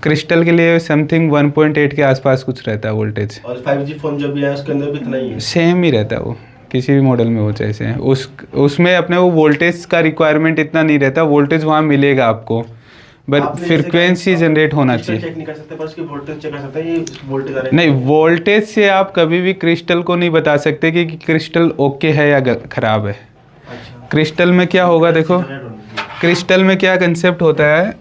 Crystal के लिए something 1.8 के आसपास कुछ रहता है वोल्टेज। और 5G फोन जो भी है उसके अंदर भी इतना ही है, सेम ही रहता है वो, किसी भी मॉडल में हो चाहे से उसमें अपने वो वोल्टेज का रिक्वायरमेंट इतना नहीं रहता, वोल्टेज वहाँ मिलेगा आपको, बट फ्रिक्वेंसी जनरेट होना चाहिए। चेक नहीं कर सकते पर उसकी वोल्टेज चेक कर सकते हैं, ये वोल्टेज आ रहा है। नहीं, वोल्टेज से आप कभी भी क्रिस्टल को नहीं बता सकते कि क्रिस्टल ओके है या खराब है। अच्छा, क्रिस्टल में क्या होगा देखो, क्रिस्टल में क्या कंसेप्ट होता है,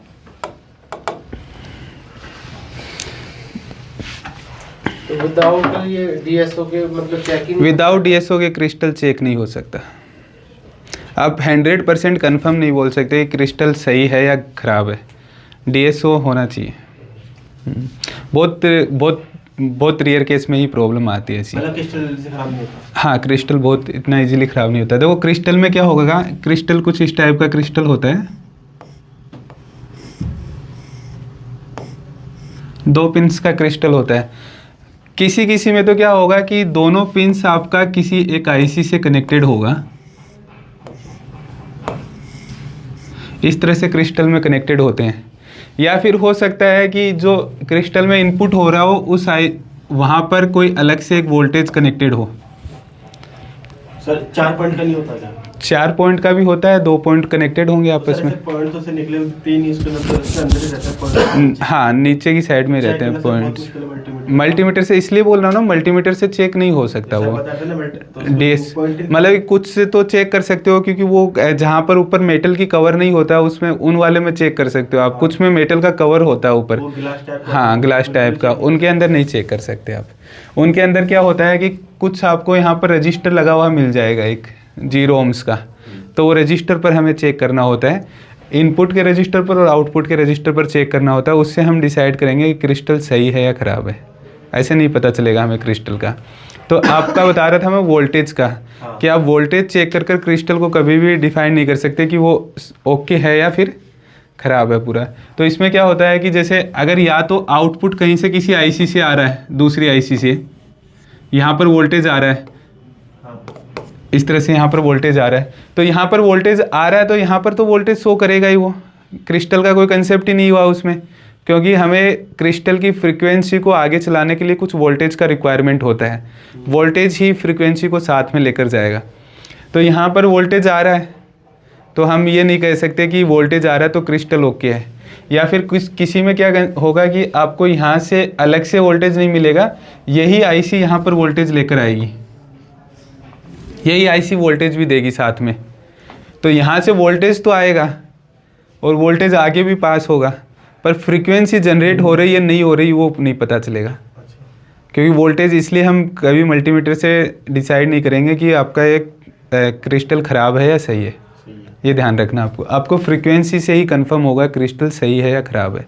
तो विदाउट ये डीएसओ के मतलब चेकिंग, विदाउट डीएसओ के क्रिस्टल चेक नहीं हो सकता। आप 100% कन्फर्म नहीं बोल सकते कि क्रिस्टल सही है या ख़राब है, डीएसओ होना चाहिए। बहुत बहुत बहुत रेयर केस में ही प्रॉब्लम आती है ऐसी। मतलब क्रिस्टल जल्दी से खराब नहीं होता। हाँ, क्रिस्टल बहुत इतना इजीली ख़राब नहीं होता। देखो क्रिस्टल में क्या होगा, क्रिस्टल कुछ इस टाइप का क्रिस्टल होता है, 2 पिंस का क्रिस्टल होता है। किसी किसी में तो क्या होगा कि दोनों पिंस आपका किसी एक आईसी से कनेक्टेड होगा, इस तरह से क्रिस्टल में कनेक्टेड होते हैं। या फिर हो सकता है कि जो क्रिस्टल में इनपुट हो रहा हो उस वहाँ पर कोई अलग से एक वोल्टेज कनेक्टेड हो। सर 4 पॉइंट का नहीं होता क्या? 4 पॉइंट का भी होता है, 2 पॉइंट कनेक्टेड होंगे आपस में। पॉइंट तो से निकले 3 इसके अंदर ही रहता है पॉइंट। हाँ, नीचे की साइड में रहते हैं पॉइंट्स। मल्टीमीटर से इसलिए बोल रहा हूँ ना, मल्टीमीटर से चेक नहीं हो सकता वो डीएस, मतलब कुछ से तो चेक कर सकते हो, क्योंकि वो जहाँ पर ऊपर मेटल की कवर नहीं होता उसमें, उन वाले में चेक कर सकते हो आप। कुछ में मेटल का कवर होता है ऊपर, हाँ ग्लास टाइप का, उनके अंदर नहीं चेक कर सकते आप। उनके अंदर क्या होता है कि कुछ आपको यहाँ पर रजिस्टर लगा हुआ मिल जाएगा एक 0 ohms का, तो वो रजिस्टर पर हमें चेक करना होता है, इनपुट के रजिस्टर पर और आउटपुट के रजिस्टर पर चेक करना होता है। उससे हम डिसाइड करेंगे कि क्रिस्टल सही है या ख़राब है। ऐसे नहीं पता चलेगा हमें क्रिस्टल का। तो आपका बता रहा था मैं वोल्टेज का, कि आप वोल्टेज चेक कर कर क्रिस्टल को कभी भी डिफाइन नहीं कर सकते कि वो ओके है या फिर ख़राब है पूरा। तो इसमें क्या होता है कि जैसे अगर या तो आउटपुट कहीं से किसी आईसी से आ रहा है, दूसरी आईसी से यहाँ पर वोल्टेज आ रहा है, इस तरह से यहाँ पर वोल्टेज आ रहा है, तो यहाँ पर वोल्टेज आ रहा है तो यहाँ पर तो वोल्टेज शो करेगा ही। वो क्रिस्टल का कोई कंसेप्ट ही नहीं हुआ उसमें, क्योंकि हमें क्रिस्टल की फ्रीक्वेंसी को आगे चलाने के लिए कुछ वोल्टेज का रिक्वायरमेंट होता है, वोल्टेज ही फ्रीक्वेंसी को साथ में लेकर जाएगा। तो यहाँ पर वोल्टेज आ रहा है तो हम ये नहीं कह सकते कि वोल्टेज आ रहा है तो क्रिस्टल ओके है। या फिर किसी में क्या होगा कि आपको यहाँ से अलग से वोल्टेज नहीं मिलेगा, यही आईसी यहाँ पर वोल्टेज लेकर आएगी, यही आईसी वोल्टेज भी देगी साथ में। तो यहाँ से वोल्टेज तो आएगा और वोल्टेज आगे भी पास होगा, पर फ्रीक्वेंसी जनरेट हो रही है नहीं हो रही वो नहीं पता चलेगा। क्योंकि वोल्टेज इसलिए हम कभी मल्टीमीटर से डिसाइड नहीं करेंगे कि आपका एक क्रिस्टल ख़राब है या सही है। ये ध्यान रखना आपको फ्रीक्वेंसी से ही कंफर्म होगा क्रिस्टल सही है या ख़राब है।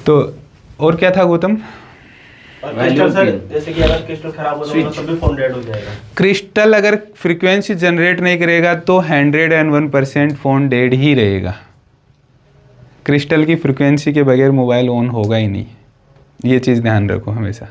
तो और क्या था गौतम? क्रिस्टल सर, जैसे कि अगर क्रिस्टल खराब हो जाएगा तो भी फोन डेड हो जाएगा। क्रिस्टल अगर फ्रीक्वेंसी जनरेट नहीं करेगा तो 101% फ़ोन डेड ही रहेगा। क्रिस्टल की फ्रीक्वेंसी के बगैर मोबाइल ऑन होगा ही नहीं, ये चीज़ ध्यान रखो हमेशा।